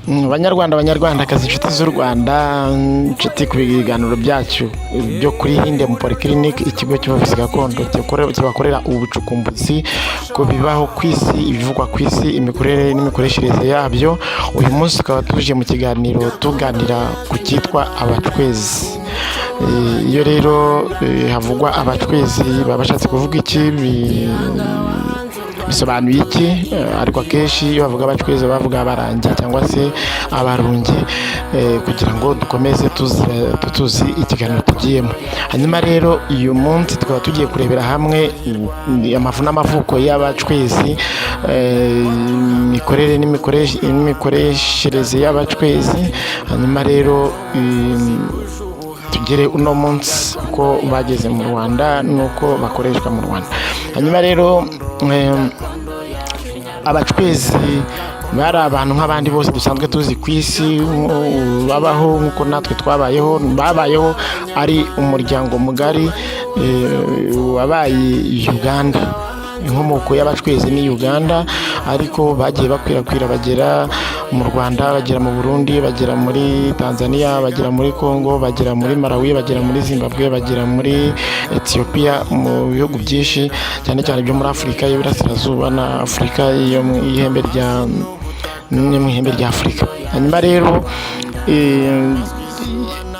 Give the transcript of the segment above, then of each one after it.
Banyarwandakazi, inshuti z'u Rwanda, inshuti ku biganiro byacu byo kuri Hinde mu Polyclinic, ikigo cy'ubuvuzi gakondo kibakorera ubucukumbuzi ku bibaho ku isi, ibivugwa ku isi, imikorere n'imikoreshereze yabyo. Uyu munsi tukaba tuje mu kiganiro tuganira ku cyitwa abacwezi. Iyo rero havugwa abacwezi baba bashatse kuvuga iki, bisobanuye iki? Ariko akenshi iyo bavuga abacwezi bavuga abarangi cyangwa se abarungi, kugira ngo dukomeze tuzi ikiganiro tugiyemo. Hanyuma rero uyu munsi tukaba tugiye kurebera hamwe amafu n'amavuko y'abacwezi, imikorere n'imikoreshereze y'abacwezi. Hanyuma rero tugere uno munsi uko bageze mu Rwanda nuko bakoreshwa mu Rwanda. Hanyuma rero abacwezi bari abantu nk'abandi bose dusanzwe tuzi ku isi, babaho nk'uko natwe babayeho ari umuryango mugari wabaye Uganda. Inkomoko y'abacwezi ni Uganda, ariko bagiye bakwirakwira bagera mu Rwanda, bagera mu Burundi, bagera muri Tanzania, bagera muri Congo, bagera muri Malawi, bagera muri Zimbabwe, bagera muri Ethiopia, mu bihugu byinshi cyane cyane byo muri Afurika y'Iburasirazuba na Afurika yo mu ihembe rya Afurika. Hanyuma rero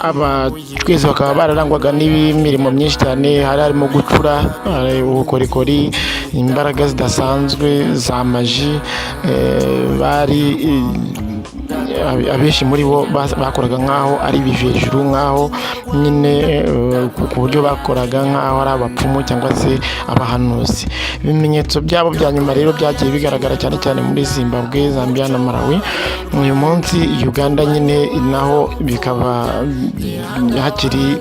abacwezi bakaba bararangwaga n'imirimo myinshi cyane, harimo gucura, ubukorikori, imbaraga zidasanzwe za maji. Abenshi muri bo bakoraga nk'aho ari ibivejuru, nk'aho nyine ku buryo bakoraga nk'aho ari abapfumu cyangwa se abahanuzi. Ibimenyetso byabo bya nyuma rero byagiye bigaragara cyane cyane muri Zimbabwe, Zambia na Malawi. Uyu munsi Uganda nyine naho bikaba hakiri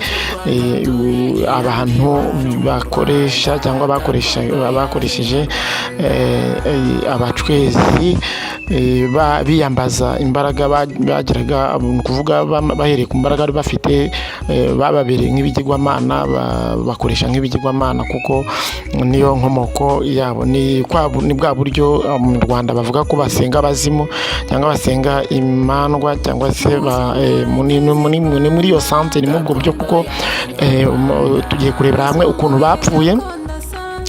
abantu bakoresha cyangwa bakoresheje abacwezi biyambaza imbaraga bagiraga, kuvuga bahereye ku mbaraga bari bafite, bababereye nk'ibigirwamana, bakoresha nk'ibigirwamana kuko niyo nkomoko yabo. Ni bwa buryo mu Rwanda bavuga ko basenga abazimu cyangwa basenga imandwa, cyangwa se muri iyo santere, muri ubwo buryo, kuko tugiye kurebera hamwe ukuntu bapfuye,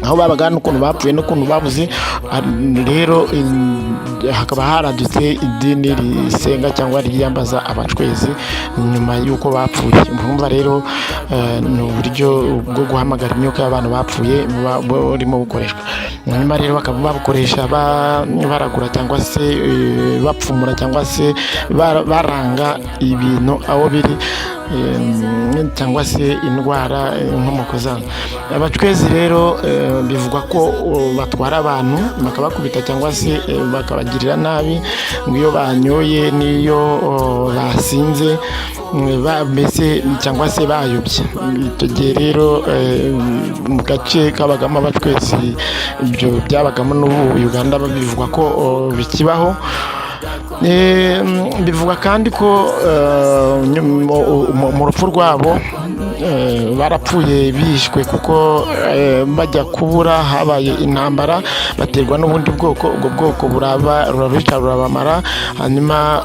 aho babaga n'ukuntu bapfuye n'ukuntu babuze. Rero hakaba haradutse idini risenga cyangwa ryiyambaza abacwezi nyuma y'uko bapfuye. Urumva rero ni uburyo bwo guhamagara imyuka y'abantu bapfuye burimo bukoreshwa. Hanyuma rero bakaba babukoresha baragura cyangwa se bapfumura cyangwa se baranga ibintu aho biri, cyangwa se indwara, inkomoko zabo. Abacwezi rero bivugwa ko batwara abantu bakabakubita cyangwa se bakabagirira nabi, iyo banyoye n'iyo basinze, mbese cyangwa se bayobye. Icyo gihe rero mu gace kabagamo abacwezi, ibyo byabagamo n'ubu Uganda bivugwa ko bikibaho. Bivuga kandi ko mu rupfu rwabo barapfuye bishwe, kuko bajya kubura habaye intambara, baterwa n'ubundi bwoko. Ubwo bwoko burabica burabamara. Hanyuma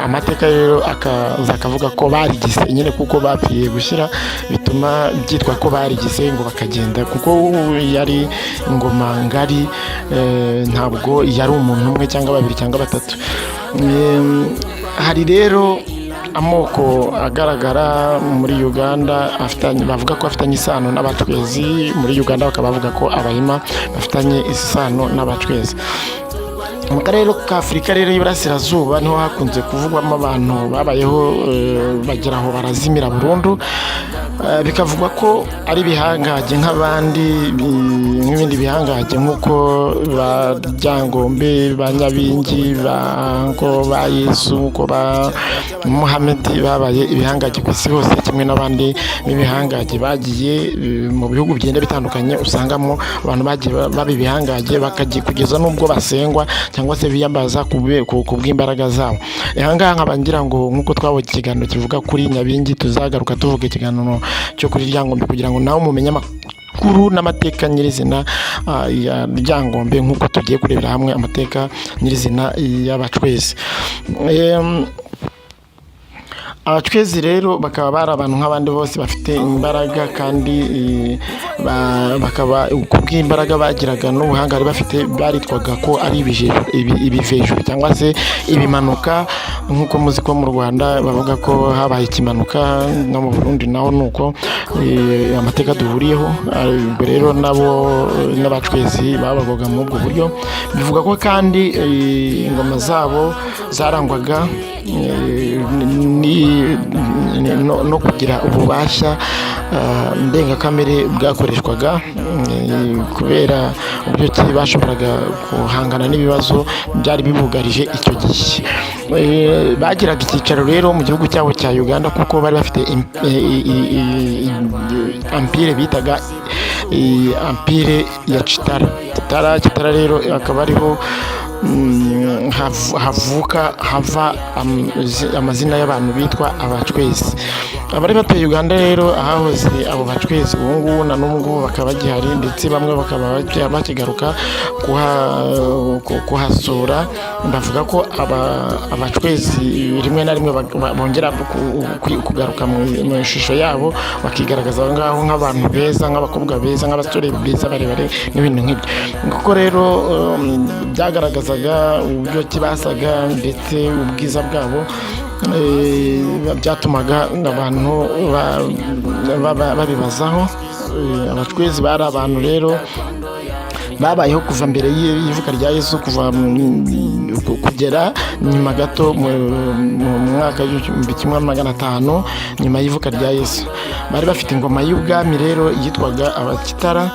amateka rero akavuga ko barigise nyine, kuko bapfiye gushyira, bituma byitwa ko barigise ngo bakagenda, kuko yari ingoma ngari, ntabwo yari umuntu umwe cyangwa babiri cyangwa batatu. Hari rero amoko agaragara muri Uganda bavuga ko afitanye isano n'abacwezi. Muri Uganda bakaba bavuga ko Abahima bafitanye isano n'abacwezi. Mu karere ka Afurika rero y'Iburasirazuba niho hakunze kuvugwamo abantu babayeho bagera aho barazimira burundu. Bikavugwa ko ari ibihangaje nk'ibindi bihangaje, nk'uko ba Ryangombe, ba Nyabingi, ba Yesu, ko ba Muhammad babaye ibihangaje ku isi hose, kimwe n'abandi b'ibihangaje bagiye mu bihugu bigenda bitandukanye. Usangamo abantu bagiye baba ibihangaje kugeza n'ubwo basengwa cyangwa se biyambaza ku bw'imbaraga zabo. Aha ngaha nkaba ngira ngo nk'uko twabonye ikiganiro kivuga kuri Nyabingi, tuzagaruka tuvuga ikiganiro cyo kuri Ryangombe kugira ngo nawe mumenye amakuru n'amateka nyirizina ya Ryangombe, nk'uko tugiye kurebera hamwe amateka nyirizina y'Abacwezi. Abacwezi rero bakaba bari abantu nk'abandi bose bafite imbaraga, kandi bakaba kubw'imbaraga bagiraga n'ubuhanga bari bafite baritwaga ko ari ibivejuru cyangwa se ibimanuka, nk'uko muzi ko mu Rwanda bavuga ko habaye ikimanuka, no mu Burundi naho nuko amateka duhuriyeho. Rero nabo n'Abacwezi babarwaga muri ubwo buryo. Bivuga ko kandi ingoma zabo zarangwaga no kugira ububasha ndengakamere bwakoreshwaga, kubera uburyo ki bashoboraga guhangana n'ibibazo byari bibugarije icyo gihe. Bagiraga icyicaro rero mu gihugu cyabo cya Uganda, kuko bari bafite empire bitaga empire ya Kitara rero akaba ariho hava amazina y'abantu bitwa Abacwezi. Abari batuye Uganda rero ahahoze abo Bacwezi ubu ngubu na n'ubu ngubu bakaba bagihari, ndetse bamwe bakaba bakigaruka kuhasura. Bavuga ko Abacwezi rimwe na rimwe bongera kugaruka mu ishusho yabo, bakigaragaza aho ngaho nk'abantu beza, nk'abakobwa beza, nk'abasore beza barebare n'ibintu nk'ibyo. Kuko rero byagaragazaga uburyo kibasaga, ndetse ubwiza bwabo byatumaga abantu babibazaho. Abacwezi bari abantu rero babayeho kuva mbere y'ivuka rya Yesu, kuva kugera nyuma gato mu mwaka w'igihumbi kimwe magana 500 nyuma y'ivuka rya Yesu. Bari bafite ingoma y'ubwami rero yitwaga Abakitara.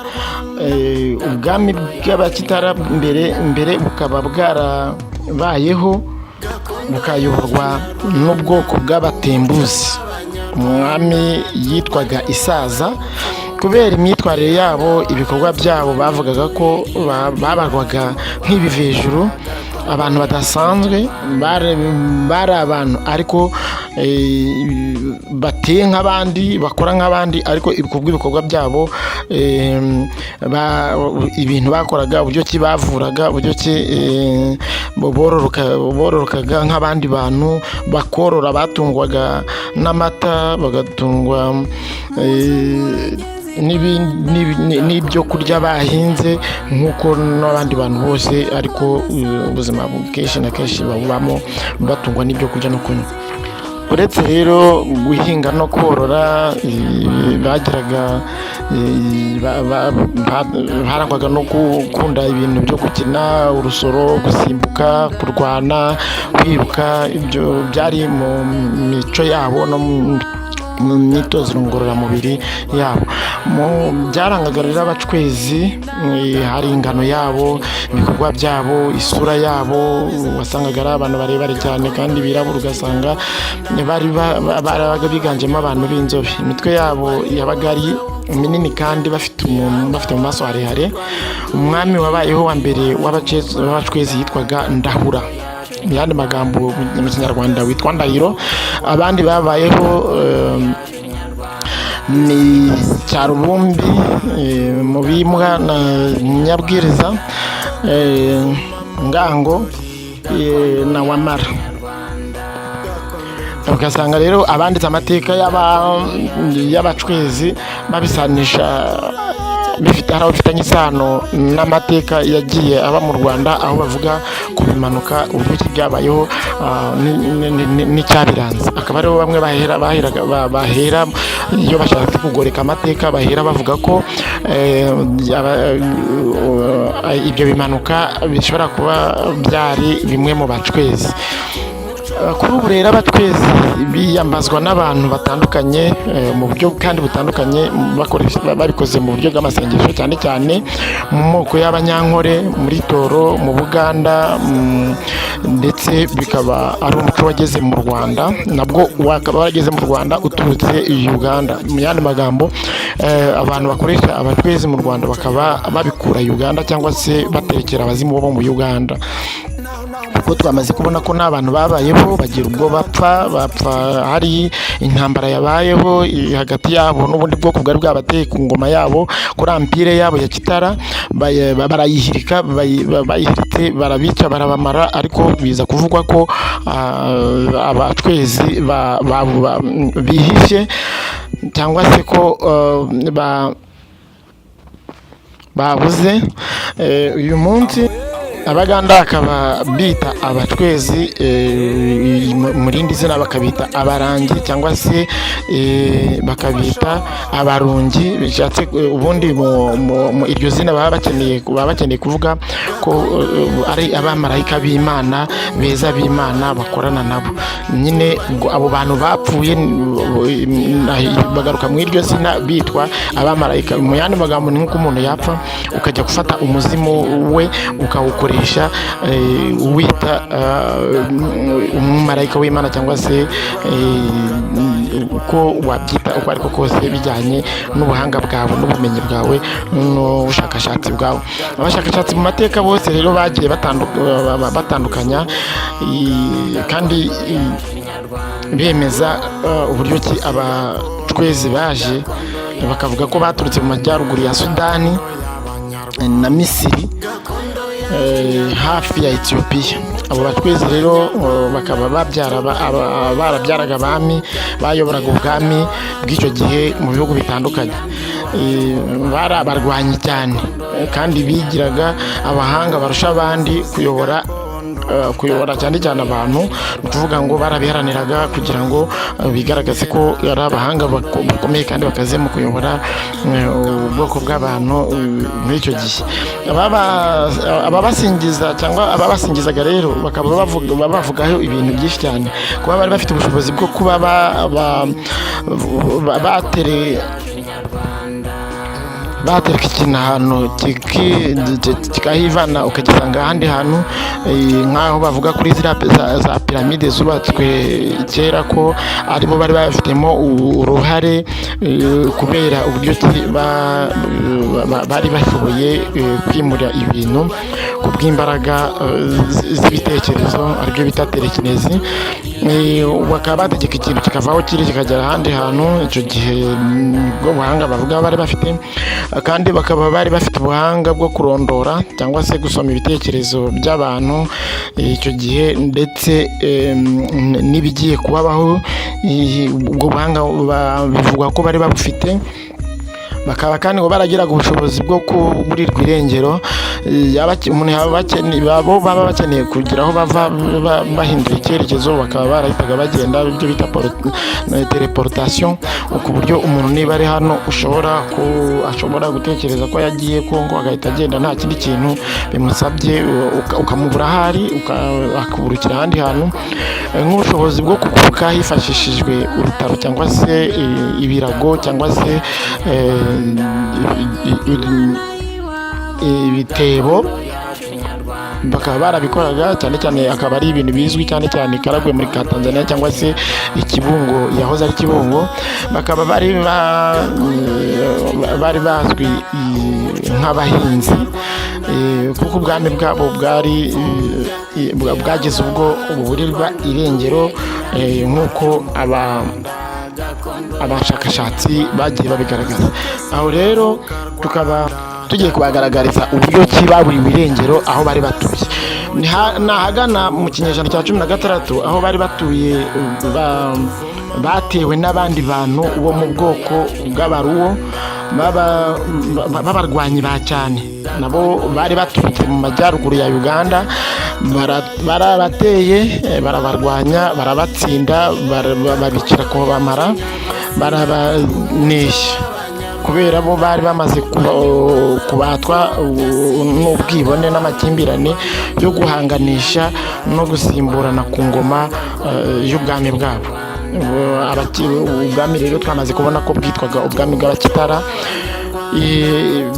Ubwami bw'Abakitara mbere bukaba bwarabayeho, bukayoborwa n'ubwoko bw'Abatembuzi. Umwami yitwaga Isaza. Kubera imyitwarire yabo, ibikorwa byabo, bavugaga ko babarwaga nk'ibivejuru, abantu badasanzwe. Bari abantu ariko bateye nk'abandi, bakora nk'abandi, ariko ibikorwa byabo, ibintu bakoraga, uburyo ki bavuraga, uburyo ki bororokaga nk'abandi bantu, bakorora, batungwaga n'amata, bagatungwa n'ibyo kurya bahinze nk'uko n'abandi bantu bose, ariko ubuzima kenshi na kenshi babamo batungwa n'ibyo kurya no kunywa. Uretse rero guhinga no korora, bagiraga barangwaga no gukunda ibintu byo gukina urusoro, gusimbuka, kurwana, kwiruka. Ibyo byari mu mico yabo no mu myitozo ngororamubiri yabo. Byarangaga rero Abacwezi, hari ingano yabo, ibikorwa byabo, isura yabo. Wasangaga ari abantu barebare cyane kandi birabura, ugasanga barabaga biganjemo abantu b'inzobe. Imitwe yabo yabaga ari minini kandi bafite mu maso harehare. Umwami wabayeho wa mbere w'Abacwezi yitwaga Ndahura, mu yandi magambo mu Kinyarwanda witwa Ndahiro. Abandi babayeho ni Cyarubumbi, Mubimbwa na Nyabwiriza, Ngango na Wamara. Ugasanga rero abanditse amateka y'Abacwezi babisanisha bifitanye isano n'amateka yagiye aba mu Rwanda, aho bavuga ku bimanuka, uburyo ki byabayeho n'icyabiranze. Akaba ariho bamwe bahera iyo bashaka kugoreka amateka, bahera bavuga ko ibyo bimanuka bishobora kuba byari bimwe mu Bacwezi. Kuri ubu rero Abacwezi biyambazwa n'abantu batandukanye mu buryo kandi butandukanye, babikoze mu buryo bw'amasengesho, cyane cyane mu moko y'Abanyankore, muri Toro, mu Buganda, ndetse bikaba ari umuco wageze mu Rwanda, nabwo wakaba warageze mu Rwanda uturutse Uganda. Mu yandi magambo, abantu bakoresha Abacwezi mu Rwanda bakaba babikura Uganda, cyangwa se baterekera abazimu bo mu Uganda. ko twamaze kubona ko n'abantu babayeho bagira ubwo bapfa hari intambara yabayeho hagati yabo n'ubundi bwoko bwari bwabateye ku ngoma yabo kuri ampire yabo ya Kitara, barayihirika, bayihiritse barabica barabamara, ariko biza kuvugwa ko Abacwezi bihishe cyangwa se ko babuze. Uyu munsi Abaganda bakaba bita Abacwezi, mu rindi zina bakabita Abarangi cyangwa se bakabita Abarungi. Bishatse ubundi mu iryo zina baba bakeneye kuvuga ko ari abamarayika b'Imana beza b'Imana bakorana nabo. Nyine abo bantu bapfuye bagaruka mu iryo zina bitwa abamarayika. Mu yandi magambo ni nk'uko umuntu yapfa ukajya gufata umuzimu we ukawukora wita umumarayika w'Imana cyangwa se uko wabyita uko ariko kose bijyanye n'ubuhanga bwawe n'ubumenyi bwawe n'ubushakashatsi bwawe. Abashakashatsi mu mateka bose rero bagiye batandukanya kandi bemeza uburyo ki Abacwezi baje, bakavuga ko baturutse mu majyaruguru ya Sudani na Misiri, hafi ya Ethiopia. Abo Bacwezi rero bakaba barabyaraga abami, bayoboraga ubwami bw'icyo gihe mu bihugu bitandukanye. Bari abarwanyi cyane kandi bigiraga abahanga barusha abandi kuyobora cyane cyane abantu. Ni ukuvuga ngo barabiharaniraga kugira ngo bigaragaze ko ari abahanga bakomeye kandi bakaze mu kuyobora ubwoko bw'abantu muri icyo gihe. Ababasingiza cyangwa ababasingizaga rero bakaba bavugaho ibintu byinshi cyane, kuba bari bafite ubushobozi bwo kuba batereka ikintu ahantu kikahivana ukagisanga ahandi hantu, nk'aho bavuga kuri za piramide zubatswe kera ko aribo bari bafitemo uruhare, kubera uburyo bari bashoboye kwimura ibintu ku bw'imbaraga z'ibitekerezo, aribyo bita telekinezi. Bakaba bategeka ikintu kikavaho kikagera ahandi hantu. Icyo gihe bwo buhanga bavuga bari bafite, kandi bakaba bari bafite ubuhanga bwo kurondora cyangwa se gusoma ibitekerezo by'abantu icyo gihe, ndetse n'ibigiye kubabaho. Ubwo buhanga bivugwa ko bari babufite. Bakaba kandi ngo baragiraga ubushobozi bwo kuburirwa irengero. Umuntu baba bakeneye kugira aho bava bahindura icyerekezo, bakaba barahitaga bagenda, ibyo bita teleportation, ku buryo umuntu niba ari hano ashobora gutekereza ko yagiye Kongo agahita agenda nta kindi kintu bimusabye, ukamubura ahari akaburukira ahandi hantu. Nk'ubushobozi bwo kuguruka hifashishijwe urutaro cyangwa se ibirago cyangwa se ibitebo, bakaba barabikoraga cyane cyane, akaba ari ibintu bizwi cyane cyane Karagwe muri Tanzania cyangwa se Ikibungo, yahoze ari Kibungo. Bakaba bari bazwi nk'abahinzi, kuko ubwami bwabo bwageze ubwo buburirwa irengero, nk'uko abashakashatsi bagiye babigaragaza. Aho rero tukaba tugiye kubagaragariza uburyo ki baburiwe irengero aho bari batuye. Nahagana mu kinyejana cya 16 aho bari batuye, batewe n'abandi bantu bo mu bwoko bw'Abaruwo b'abarwanyi ba cyane. Nabo bari baturutse mu majyaruguru ya Uganda, barabateye, barabarwanya, barabatsinda, babicira ko bamara, barabanesha, kubera bo bari bamaze kubatwa n'ubwibone n'amakimbirane yo guhanganisha no gusimburana ku ngoma y'ubwami bwabo. Ubwami rero twamaze kubona ko bwitwaga ubwami bw'Abakitara.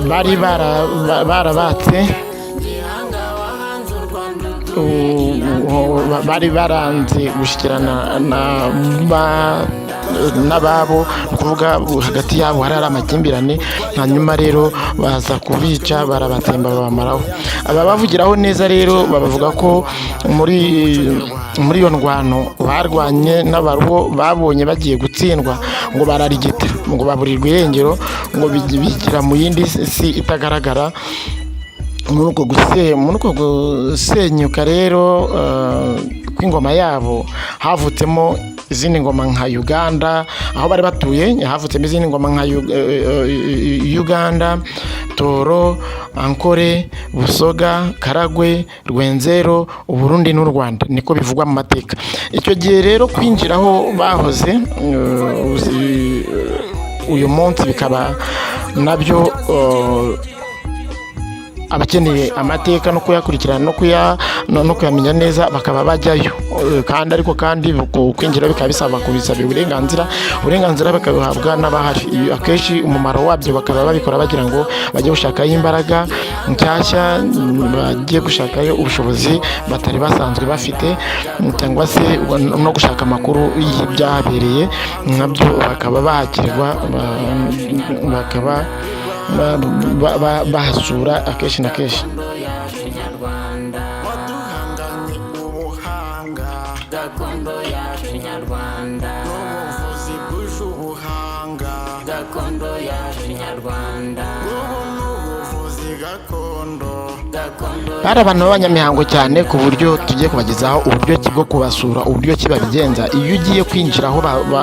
Bari barabatse, bari baranze gushyikirana n'ababo, ni ukuvuga hagati yabo hari amakimbirane, hanyuma rero baza kubica barabatsemba babamaraho. Ababavugiraho neza rero bavuga ko muri iyo ndwano barwanye n'abaruho babonye bagiye gutsindwa ngo bararigita, ngo baburirwa irengero, ngo bigira mu yindi si itagaragara. Muri uko gusenyuka rero kw'ingoma yabo havutsemo izindi ngoma nka Uganda, aho bari batuye havutsemo izindi ngoma nka Uganda, Toro, Ankore, Busoga, Karagwe, Rwenzero, Uburundi n'u Rwanda, niko bivugwa mu mateka. Icyo gihe rero kwinjiraho bahoze uyu munsi bikaba nabyo abakeneye amateka no kuyakurikirana no kuyamenya neza bakaba bajyayo, kandi kwinjira bikaba bisaba kubisabira uburenganzira bakabihabwa n'abahari. Akenshi umumaro wabyo bakaba babikora bagira ngo bajye gushakayo imbaraga nshyashya, bagiye gushakayo ubushobozi batari basanzwe bafite, cyangwa se no gushaka amakuru y'ibyahabereye, nabyo bakaba bahakirwa, bakaba bahasura akenshi na kenshi. Gakondo yacu nyarwanda, n'ubuvuzi bwuje ubuhanga. Gakondo yacu nyarwanda, n'ubuvuzi gakondo. Bari abantu b'abanyamihango cyane, ku buryo tugiye kubagezaho uburyo ki bwo kubasura, uburyo ki babigenza. Iyo ugiye kwinjira aho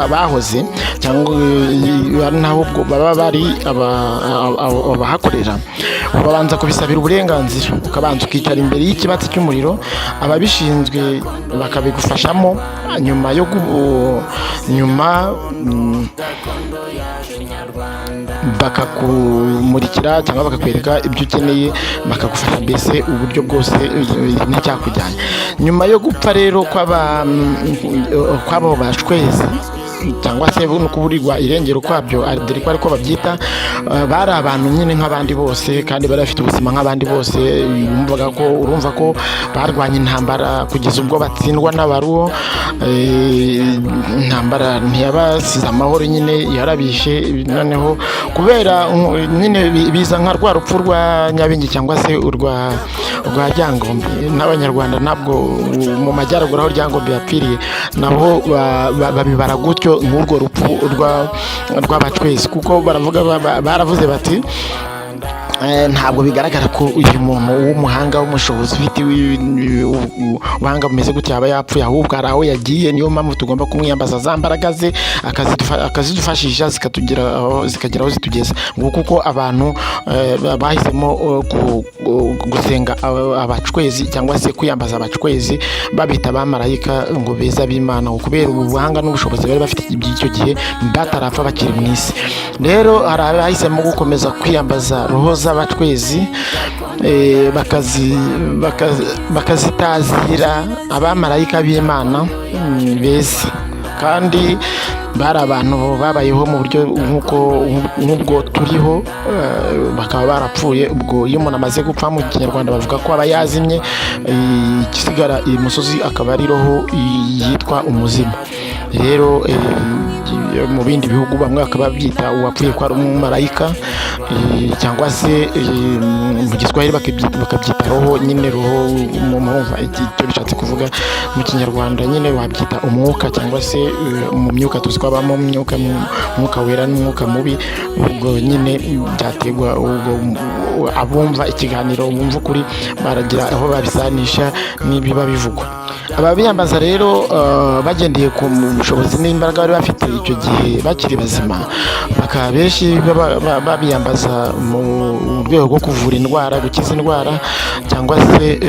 bahoze cyangwa naho baba bari abahakorera, babanza kubisabira uburenganzira, ukabanza ukicara imbere y'ikibatsi cy'umuriro, ababishinzwe bakabigufashamo, nyuma bakakumurikira cyangwa bakakwereka ibyo ukeneye, bakagufasha mbese uburyo bwose n'icyakujyanye. Nyuma yo gupfa rero kw'abo bashwezi cyangwa se no kuburirwa irengero kwabyo, dore ko ariko babyita, bari abantu nyine nk'abandi bose, kandi bari bafite ubuzima nk'abandi bose. Urumva ko barwanya intambara kugeza ubwo batsindwa n'abaruho. Intambara ntiyabasize amahoro, nyine yarabishe. Noneho kubera nyine biza nka rwa rupfu rwa Nyabingi cyangwa se urwa Ryangombe, n'Abanyarwanda ntabwo mu majyaruguru aho Ryangombe yapfiriye nabo babibara gutyo nk'urwo rupfu rw'abacwezi, kuko baravuze bati ntabwo bigaragara ko uyu muntu w'umuhanga w'umushobozi ufite ubuhanga bumeze gutya aba yapfuye, ahubwo hari aho yagiye. Niyo mpamvu tugomba kumwiyambaza za mbaraga ze, akazidufashisha zikagera aho zitugeza. Kuko abantu bahisemo gusenga abacwezi cyangwa se kwiyambaza abacwezi, babita abamarayika ngo beza b'Imana, kubera ubuhanga n'ubushobozi bari bafite icyo gihe batarapfa bakiri mu isi. Rero hari abahisemo gukomeza kwiyambaza roho z'abacwezi, bakazitazira abamarayika b'Imana beza, kandi bari abantu babayeho mu buryo nk'ubwo turiho, bakaba barapfuye. Ubwo iyo umuntu amaze gupfa mu Kinyarwanda bavuga ko aba yazimye, igisigara iyi musozi akaba ari roho yitwa umuzimu. Rero mu bindi bihugu bamwe bakaba babyita uwapfuye ko ari umumarayika, cyangwa se mu Giswahili bakabyita roho, nyine roho mumva icyo bishatse kuvuga. Mu Kinyarwanda nyine wabyita umwuka, cyangwa se mu myuka tuzi ko habamo umwuka wera n'umwuka mubi. Ubwo nyine byategwa, abumva ikiganiro bumva ukuri baragira aho babisanisha n'ibiba bivugwa. Ababiyambaza rero bagendeye ku bushobozi n'imbaraga bari bafite icyo gihe bakiri bazima, bakaba benshi babiyambaza mu rwego rwo kuvura indwara, gukiza indwara, cyangwa se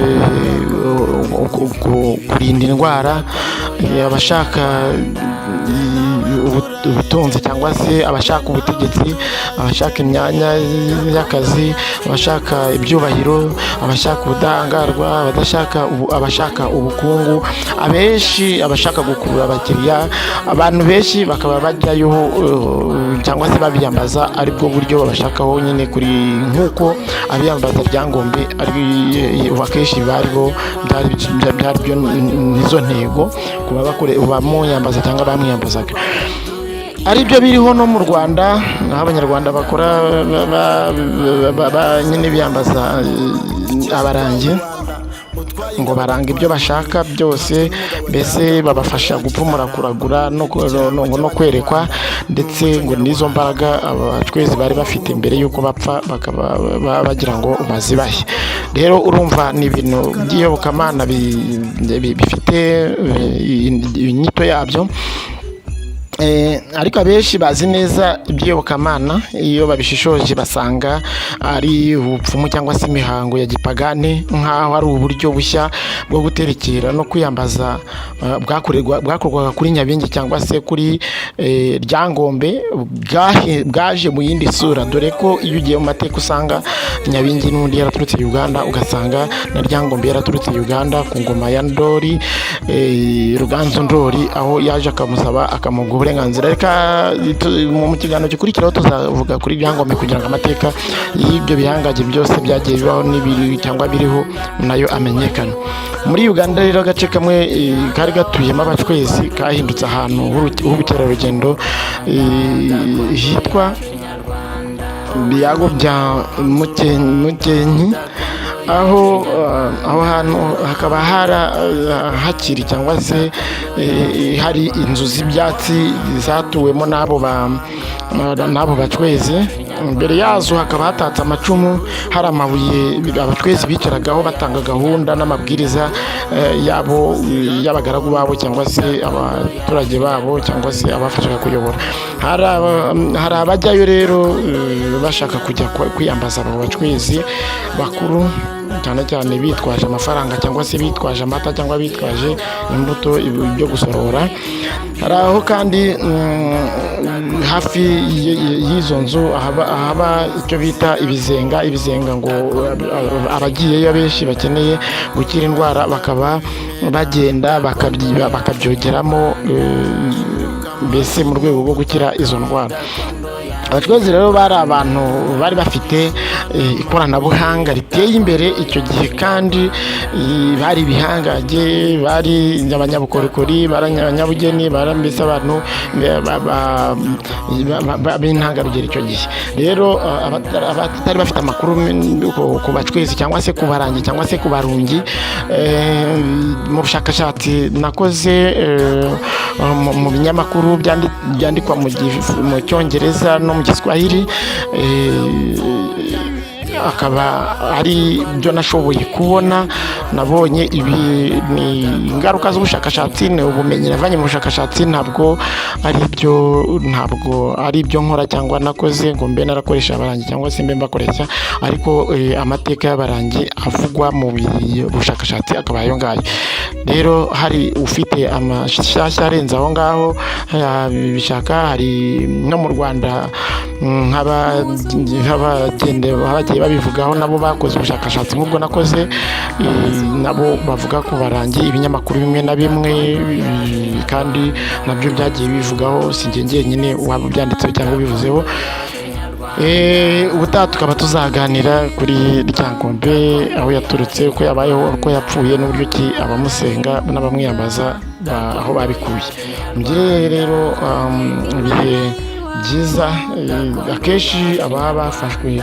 kurinda indwara, abashaka ubutunzi cyangwa se abashaka ubutegetsi, abashaka imyanya y'akazi, abashaka ibyubahiro, abashaka ubudahangarwa, abashaka ubukungu, abenshi abashaka gukurura abakiriya. Abantu benshi bakaba bajyayo cyangwa se babiyambaza aribwo buryo babashakaho nyine, kuri nk'uko abiyambaza Ryangombe akenshi byari byo nizo ntego kuba bamuyambaza cyangwa bamwiyambazaga. ari byo biriho no mu Rwanda, aho abanyarwanda bakora nyine biyambaza abarangi ngo baranga ibyo bashaka byose, mbese babafasha gupfumura, kuragura no kwerekwa, ndetse ngo n'izo mbaraga abacwezi bari bafite mbere y'uko bapfa bakaba bagira ngo bazibahe. Rero urumva ni ibintu by'iyobokamana bifite inyito yabyo, ariko abenshi bazi neza iby'iyobokamana iyo babishishoje basanga ari ubupfumu cyangwa se imihango ya gipagane, nk'aho ari uburyo bushya bwo guterekera no kwiyambaza bwakorwaga kuri Nyabingi cyangwa se kuri Ryangombe, bwaje mu yindi sura, dore ko iyo ugiye mu mateka usanga Nyabingi n'undi yaraturutse Uganda, ugasanga na Ryangombe yaraturutse Uganda ku ngoma ya Ndoli, Ruganzu Ndoli, aho yaje akamusaba akamuha uburenganzira. Reka mu kiganiro gikurikiraho tuzavuga kuri Ryangombe kugira ngo amateka y'ibyo bihangaje byose byagiye bibaho n'ibiri cyangwa biriho nayo amenyekana. Muri Uganda rero agace kamwe kari gatuyemo abacwezi kahindutse ahantu h'ubukerarugendo hitwa Biyago bya Mukenyi, aho hantu hakaba hakiri cyangwa se hari inzu z'ibyatsi zatuwemo n'abo bacwezi. Imbere yazo hakaba hatatse amacumu, hari amabuye abacwezi bicaragaho batanga gahunda n'amabwiriza y'abagaragu babo cyangwa se abaturage babo cyangwa se abafashaga kuyobora. Hari abajyayo rero bashaka kujya kwiyambaza abo bacwezi bakuru, cyane cyane bitwaje amafaranga cyangwa se bitwaje amata cyangwa bitwaje imbuto byo gusorora. Hari aho kandi hafi y'izo nzu haba icyo bita ibizenga ngo abagiyeyo benshi bakeneye gukira indwara bakaba bagenda bakabyogeramo, mbese mu rwego rwo gukira izo ndwara. Abacwezi rero bari abantu bari bafite ikoranabuhanga riteye imbere icyo gihe, kandi bari ibihangaje, bari abanyabukorikori, bari abanyabugeni, mbese abantu b'intangarugero icyo gihe. Rero abatari bafite amakuru ku bacwezi cyangwa se ku barangi cyangwa se ku barungi, mu bushakashatsi nakoze mu binyamakuru byandikwa mu Cyongereza no mu Giswahili, akaba ari byo nashoboye kubona. Nabonye ibi ni ingaruka z'ubushakashatsi, ni ubumenyi navanye mu bushakashatsi, ntabwo ari ibyo nkora cyangwa nakoze ngo mbe narakoresha abarangi cyangwa se mbe mbakoresha, ariko amateka y'abarangi avugwa mu bushakashatsi akaba ayo ngayo. Rero hari ufite amashyashya arenze aho ngaho bishaka, hari no mu Rwanda nk'abagiye babivugaho nabo bakoze ubushakashatsi nk'ubwo nakoze, nabo bavuga ko barangi ibinyamakuru bimwe na bimwe, kandi nabyo byagiye bivugaho, si njye njyenyine waba byanditseho cyangwa bivuzeho. Ubutaha tukaba tuzaganira kuri Ryangombe, aho yaturutse, uko yabayeho, uko yapfuye, n'uburyo ki abamusenga n'abamwiyambaza aho babikuye. Mugire rero ibihe byiza. Akenshi ababa bafashwe